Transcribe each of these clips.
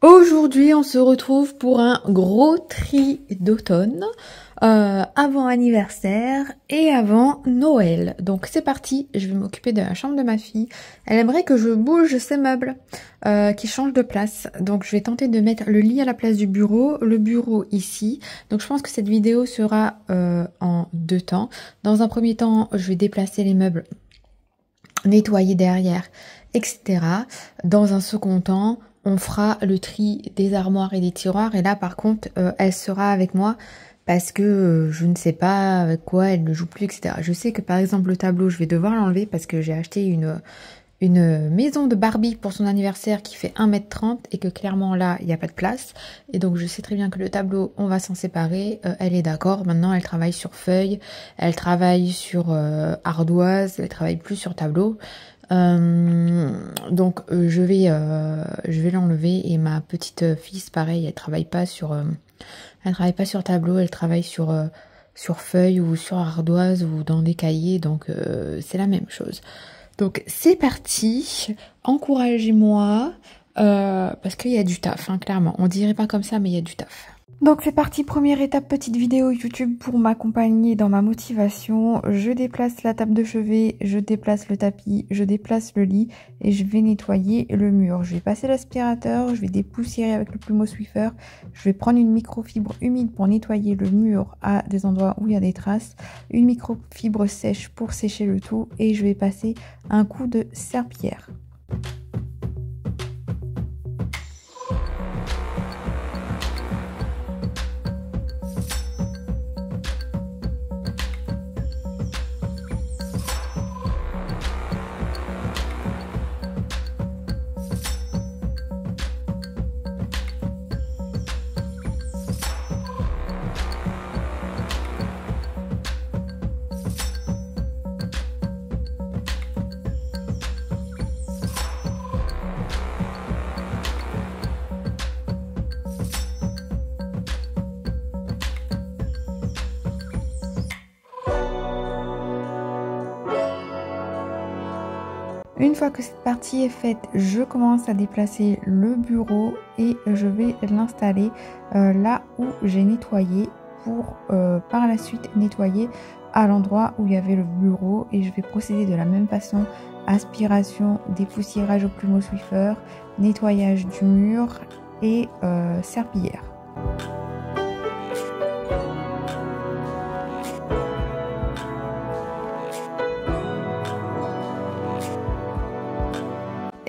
Aujourd'hui, on se retrouve pour un gros tri d'automne, avant anniversaire et avant Noël. Donc c'est parti, je vais m'occuper de la chambre de ma fille. Elle aimerait que je bouge ses meubles, qui changent de place. Donc je vais tenter de mettre le lit à la place du bureau, le bureau ici. Donc je pense que cette vidéo sera en deux temps. Dans un premier temps, je vais déplacer les meubles, nettoyer derrière, etc. Dans un second temps, on fera le tri des armoires et des tiroirs. Et là, par contre, elle sera avec moi parce que je ne sais pas avec quoi elle ne joue plus, etc. Je sais que par exemple, le tableau, je vais devoir l'enlever parce que j'ai acheté une maison de Barbie pour son anniversaire qui fait 1,30 m et que clairement là, il n'y a pas de place. Et donc, je sais très bien que le tableau, on va s'en séparer. Elle est d'accord. Maintenant, elle travaille sur feuille, elle travaille sur ardoise, elle travaille plus sur tableau. Donc je vais l'enlever et ma petite fille pareil, elle travaille pas sur tableau, elle travaille sur feuille ou sur ardoise ou dans des cahiers, donc c'est la même chose. Donc c'est parti, encouragez-moi parce qu'il y a du taf, hein, clairement. On dirait pas comme ça, mais il y a du taf. Donc c'est parti, première étape, petite vidéo YouTube pour m'accompagner dans ma motivation. Je déplace la table de chevet, je déplace le tapis, je déplace le lit et je vais nettoyer le mur. Je vais passer l'aspirateur, je vais dépoussiérer avec le plumeau Swiffer. Je vais prendre une microfibre humide pour nettoyer le mur à des endroits où il y a des traces. Une microfibre sèche pour sécher le tout et je vais passer un coup de serpillière. Une fois que cette partie est faite, je commence à déplacer le bureau et je vais l'installer là où j'ai nettoyé pour par la suite nettoyer à l'endroit où il y avait le bureau et je vais procéder de la même façon, aspiration, dépoussiérage au plumeau Swiffer, nettoyage du mur et serpillière.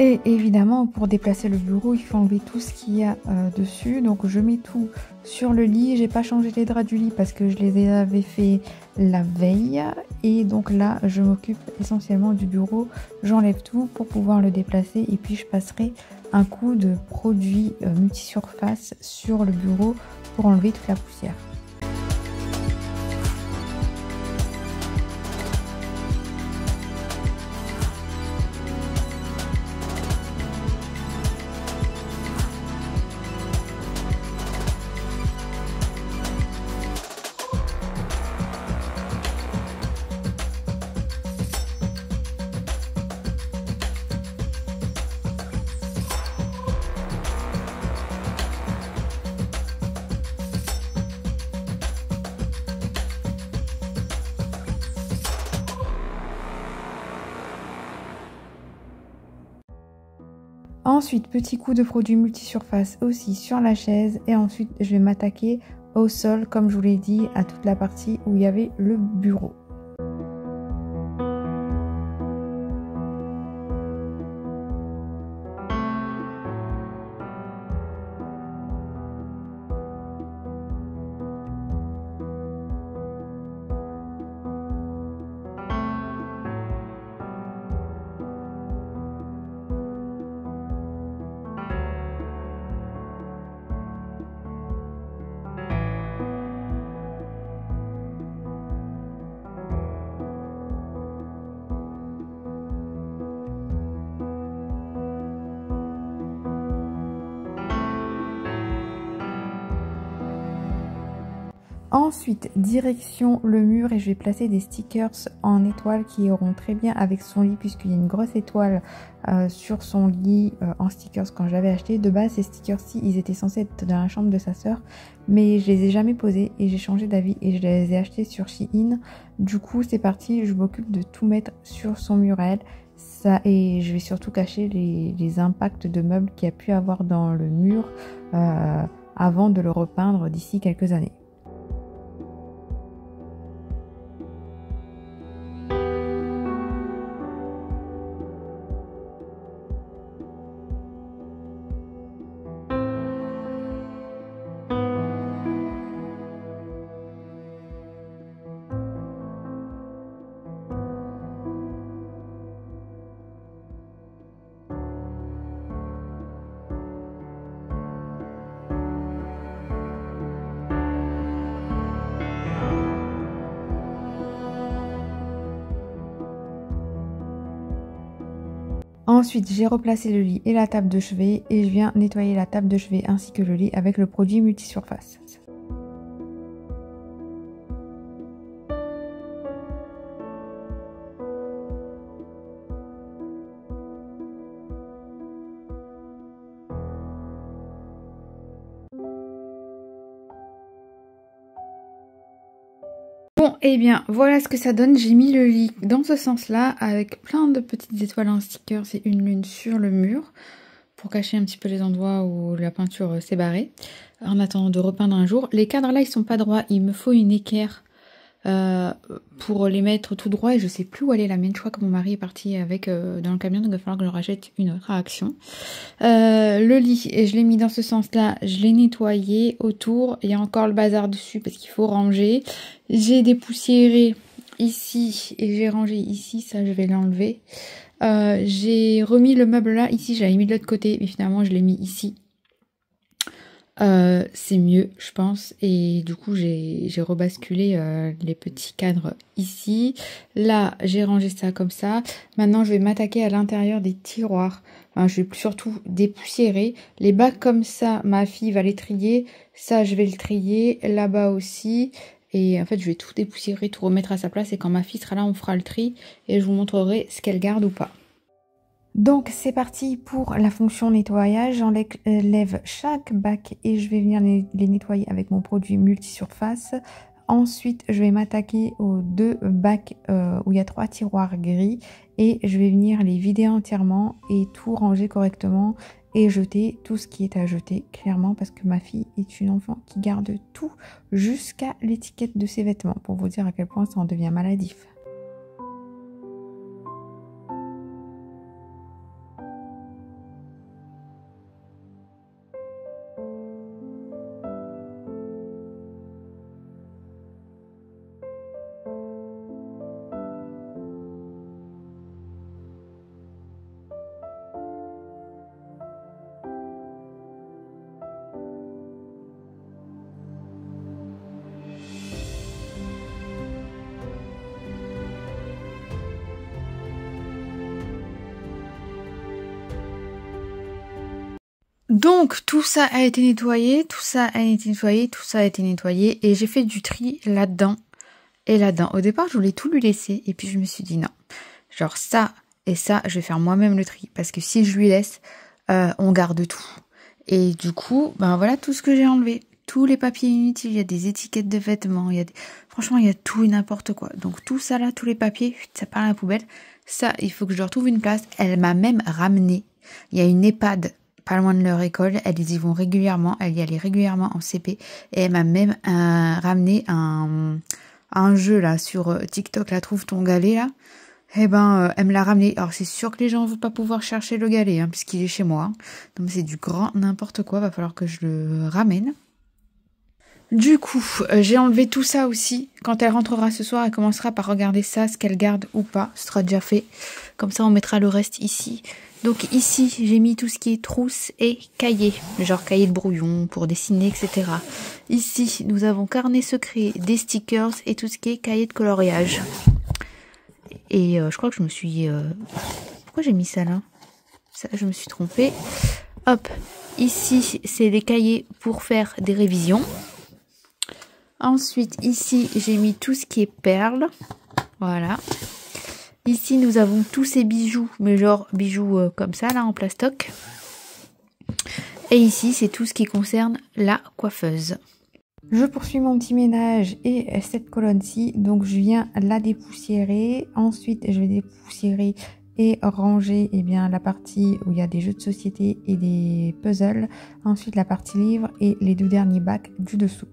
Et évidemment, pour déplacer le bureau, il faut enlever tout ce qu'il y a dessus. Donc je mets tout sur le lit. J'ai pas changé les draps du lit parce que je les avais fait la veille. Et donc là, je m'occupe essentiellement du bureau. J'enlève tout pour pouvoir le déplacer. Et puis je passerai un coup de produit multisurface sur le bureau pour enlever toute la poussière. Ensuite, petit coup de produit multisurface aussi sur la chaise et ensuite je vais m'attaquer au sol comme je vous l'ai dit à toute la partie où il y avait le bureau. Ensuite, direction le mur et je vais placer des stickers en étoile qui iront très bien avec son lit puisqu'il y a une grosse étoile sur son lit en stickers quand je l'avais acheté. De base, ces stickers-ci, ils étaient censés être dans la chambre de sa sœur, mais je les ai jamais posés et j'ai changé d'avis et je les ai achetés sur Shein. Du coup, c'est parti, je m'occupe de tout mettre sur son mur à elle. Ça, et je vais surtout cacher les impacts de meubles qu'il y a pu avoir dans le mur avant de le repeindre d'ici quelques années. Ensuite, j'ai replacé le lit et la table de chevet et je viens nettoyer la table de chevet ainsi que le lit avec le produit multisurface. Bon, et bien, voilà ce que ça donne. J'ai mis le lit dans ce sens-là, avec plein de petites étoiles en stickers et une lune sur le mur, pour cacher un petit peu les endroits où la peinture s'est barrée, en attendant de repeindre un jour. Les cadres là, ils sont pas droits, il me faut une équerre pour les mettre tout droit, et je sais plus où aller la mienne. Je crois que mon mari est parti avec dans le camion, donc il va falloir que je rachète une autre action. Le lit, et je l'ai mis dans ce sens-là, je l'ai nettoyé autour, il y a encore le bazar dessus parce qu'il faut ranger. J'ai dépoussiéré ici et j'ai rangé ici, ça je vais l'enlever. J'ai remis le meuble là, ici je l'avais mis de l'autre côté, mais finalement je l'ai mis ici. C'est mieux je pense, et du coup j'ai rebasculé les petits cadres ici. Là j'ai rangé ça comme ça. Maintenant je vais m'attaquer à l'intérieur des tiroirs. Enfin, je vais surtout dépoussiérer les bacs comme ça. Ma fille va les trier, ça je vais le trier, là-bas aussi. Et en fait je vais tout dépoussiérer, tout remettre à sa place, et quand ma fille sera là on fera le tri et je vous montrerai ce qu'elle garde ou pas. Donc c'est parti pour la fonction nettoyage. J'enlève chaque bac et je vais venir les nettoyer avec mon produit multisurface. Ensuite je vais m'attaquer aux deux bacs où il y a 3 tiroirs gris et je vais venir les vider entièrement et tout ranger correctement et jeter tout ce qui est à jeter, clairement, parce que ma fille est une enfant qui garde tout jusqu'à l'étiquette de ses vêtements, pour vous dire à quel point ça en devient maladif. Donc tout ça a été nettoyé, tout ça a été nettoyé, tout ça a été nettoyé, et j'ai fait du tri là-dedans et là-dedans. Au départ, je voulais tout lui laisser et puis je me suis dit non. Genre ça et ça, je vais faire moi-même le tri parce que si je lui laisse, on garde tout. Et du coup, ben voilà tout ce que j'ai enlevé. Tous les papiers inutiles, il y a des étiquettes de vêtements, franchement, il y a tout et n'importe quoi. Donc tout ça là, tous les papiers, ça part à la poubelle. Ça, il faut que je leur trouve une place. Elle m'a même ramené. Il y a une EHPAD pas loin de leur école, elles y vont régulièrement, elle y allait régulièrement en CP, et elle m'a même ramené un jeu là sur TikTok, là, trouve ton galet là, et ben elle me l'a ramené. Alors c'est sûr que les gens ne vont pas pouvoir chercher le galet, hein, puisqu'il est chez moi, hein. Donc c'est du grand n'importe quoi, va falloir que je le ramène. Du coup, j'ai enlevé tout ça aussi. Quand elle rentrera ce soir, elle commencera par regarder ça, ce qu'elle garde ou pas. Ce sera déjà fait. Comme ça, on mettra le reste ici. Donc ici, j'ai mis tout ce qui est trousse et cahier. Genre cahier de brouillon pour dessiner, etc. Ici, nous avons carnet secret, des stickers et tout ce qui est cahier de coloriage. Et je crois que je me suis... Pourquoi j'ai mis ça là? Ça, je me suis trompée. Hop, ici, c'est des cahiers pour faire des révisions. Ensuite, ici, j'ai mis tout ce qui est perles. Voilà. Ici, nous avons tous ces bijoux, mais genre bijoux comme ça, là, en plastoc. Et ici, c'est tout ce qui concerne la coiffeuse. Je poursuis mon petit ménage et cette colonne-ci, donc je viens la dépoussiérer. Ensuite, je vais dépoussiérer et ranger la partie où il y a des jeux de société et des puzzles. Ensuite, la partie livre et les 2 derniers bacs du dessous.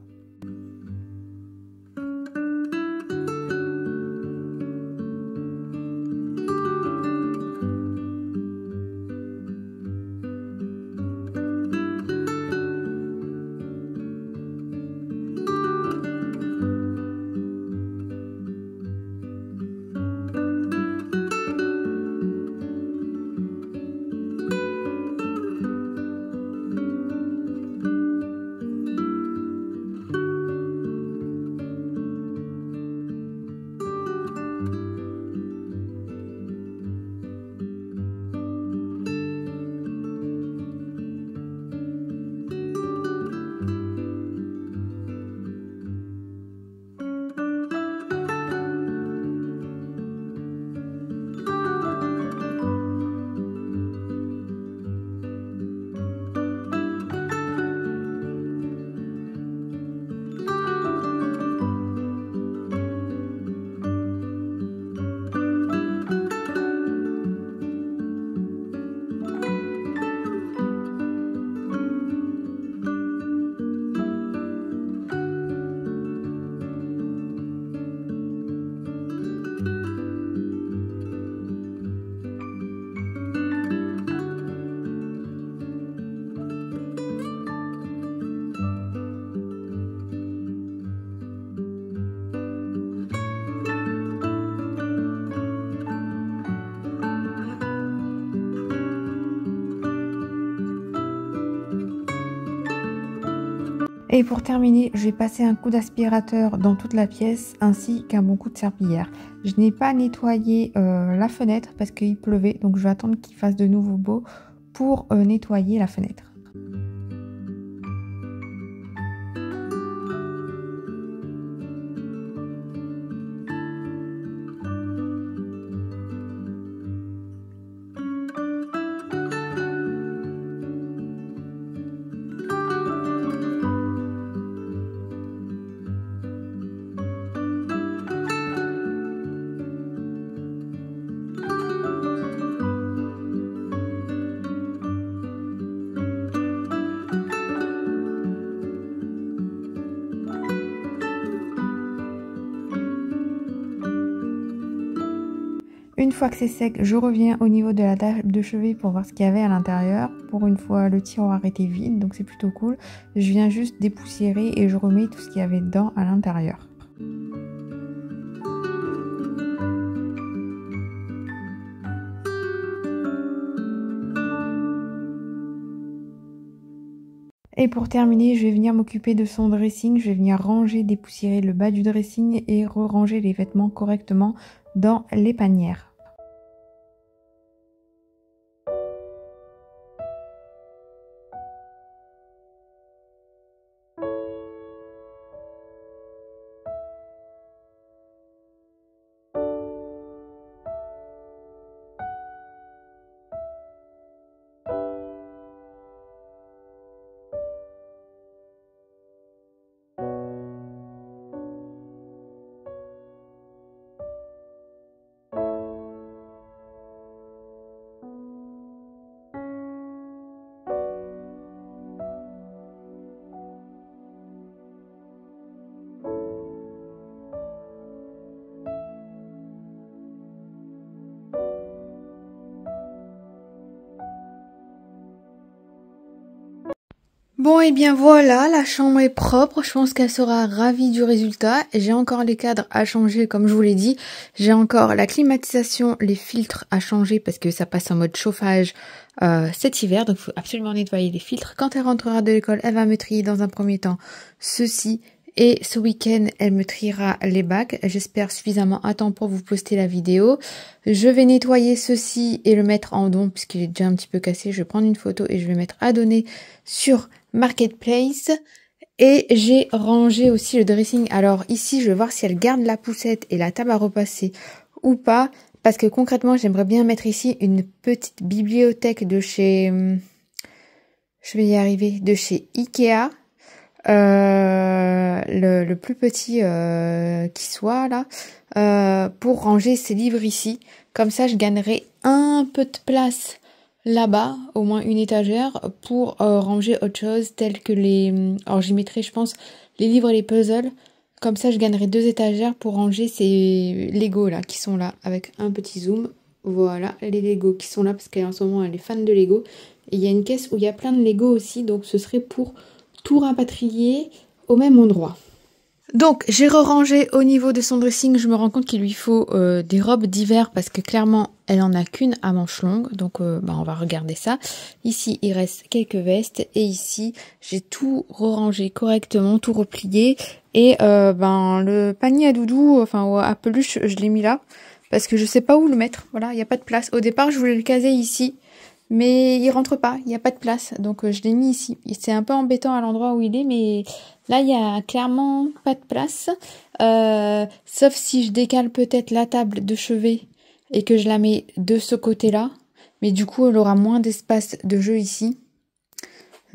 Et pour terminer, je vais passer un coup d'aspirateur dans toute la pièce ainsi qu'un bon coup de serpillière. Je n'ai pas nettoyé la fenêtre parce qu'il pleuvait, donc je vais attendre qu'il fasse de nouveau beau pour nettoyer la fenêtre. Une fois que c'est sec, je reviens au niveau de la table de chevet pour voir ce qu'il y avait à l'intérieur. Pour une fois, le tiroir était vide, donc c'est plutôt cool. Je viens juste dépoussiérer et je remets tout ce qu'il y avait dedans à l'intérieur. Et pour terminer, je vais venir m'occuper de son dressing. Je vais venir ranger, dépoussiérer le bas du dressing et re-ranger les vêtements correctement dans les panières. Bon et bien voilà, la chambre est propre, je pense qu'elle sera ravie du résultat. J'ai encore les cadres à changer comme je vous l'ai dit, j'ai encore la climatisation, les filtres à changer parce que ça passe en mode chauffage cet hiver, donc il faut absolument nettoyer les filtres. Quand elle rentrera de l'école, elle va me trier dans un premier temps ceci et ce week-end elle me triera les bacs, j'espère suffisamment à temps pour vous poster la vidéo. Je vais nettoyer ceci et le mettre en don puisqu'il est déjà un petit peu cassé, je vais prendre une photo et je vais mettre à donner sur Marketplace Et j'ai rangé aussi le dressing. Alors ici, je vais voir si elle garde la poussette et la table à repasser ou pas. Parce que concrètement, j'aimerais bien mettre ici une petite bibliothèque de chez... Je vais y arriver. De chez Ikea. Le plus petit qui soit là. Pour ranger ces livres ici. Comme ça, je gagnerai un peu de place là-bas, au moins une étagère, pour ranger autre chose, tel que les... Alors j'y mettrai, je pense, les livres et les puzzles. Comme ça, je gagnerai 2 étagères pour ranger ces Lego là, qui sont là, avec un petit zoom. Voilà, les Lego qui sont là, parce qu'en ce moment, elle est fan de Lego. Et il y a une caisse où il y a plein de Lego aussi, donc ce serait pour tout rapatrier au même endroit. Donc, j'ai re-rangé au niveau de son dressing. Je me rends compte qu'il lui faut des robes d'hiver parce que clairement, elle en a qu'une à manches longues. Donc, on va regarder ça. Ici, il reste quelques vestes. Et ici, j'ai tout re-rangé correctement, tout replié. Et le panier à doudou, enfin à peluche, je l'ai mis là. Parce que je sais pas où le mettre. Voilà, il n'y a pas de place. Au départ, je voulais le caser ici. Mais il rentre pas, il n'y a pas de place. Donc, je l'ai mis ici. C'est un peu embêtant à l'endroit où il est, mais... Là, il y a clairement pas de place, sauf si je décale peut-être la table de chevet et que je la mets de ce côté-là. Mais du coup, elle aura moins d'espace de jeu ici.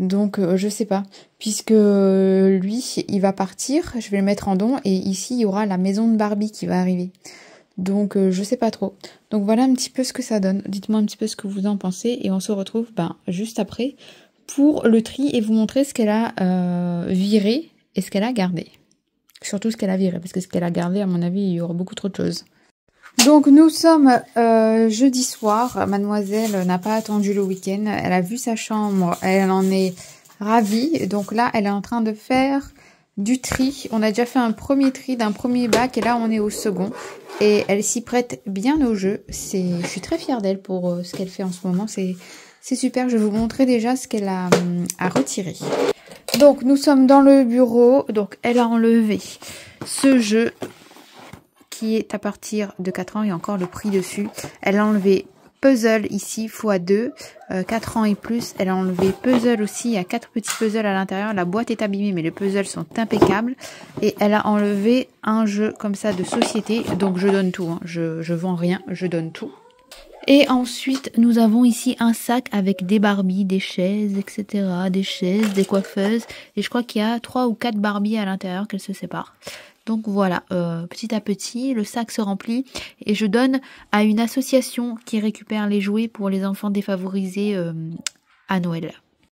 Donc, je sais pas. Puisque lui, il va partir, je vais le mettre en don. Et ici, il y aura la maison de Barbie qui va arriver. Donc, je sais pas trop. Donc, voilà un petit peu ce que ça donne. Dites-moi un petit peu ce que vous en pensez. Et on se retrouve juste après pour le tri et vous montrer ce qu'elle a viré et ce qu'elle a gardé. Surtout ce qu'elle a viré, parce que ce qu'elle a gardé, à mon avis, il y aura beaucoup trop de choses. Donc nous sommes jeudi soir, mademoiselle n'a pas attendu le week-end, elle a vu sa chambre, elle en est ravie. Donc là, elle est en train de faire du tri. On a déjà fait un premier tri d'un premier bac et là, on est au second. Et elle s'y prête bien au jeu. Je suis très fière d'elle pour ce qu'elle fait en ce moment, c'est super, je vais vous montrer déjà ce qu'elle a à retirer. Donc, nous sommes dans le bureau. Donc, elle a enlevé ce jeu qui est à partir de 4 ans. Il y a encore le prix dessus. Elle a enlevé puzzle ici, x2, 4 ans et plus. Elle a enlevé puzzle aussi. Il y a 4 petits puzzles à l'intérieur. La boîte est abîmée, mais les puzzles sont impeccables. Et elle a enlevé un jeu comme ça de société. Donc, je donne tout. Hein. Je vends rien, je donne tout. Et ensuite, nous avons ici un sac avec des Barbies, des chaises, etc. Des chaises, des coiffeuses. Et je crois qu'il y a 3 ou 4 Barbies à l'intérieur qu'elles se séparent. Donc voilà, petit à petit, le sac se remplit. Et je donne à une association qui récupère les jouets pour les enfants défavorisés à Noël.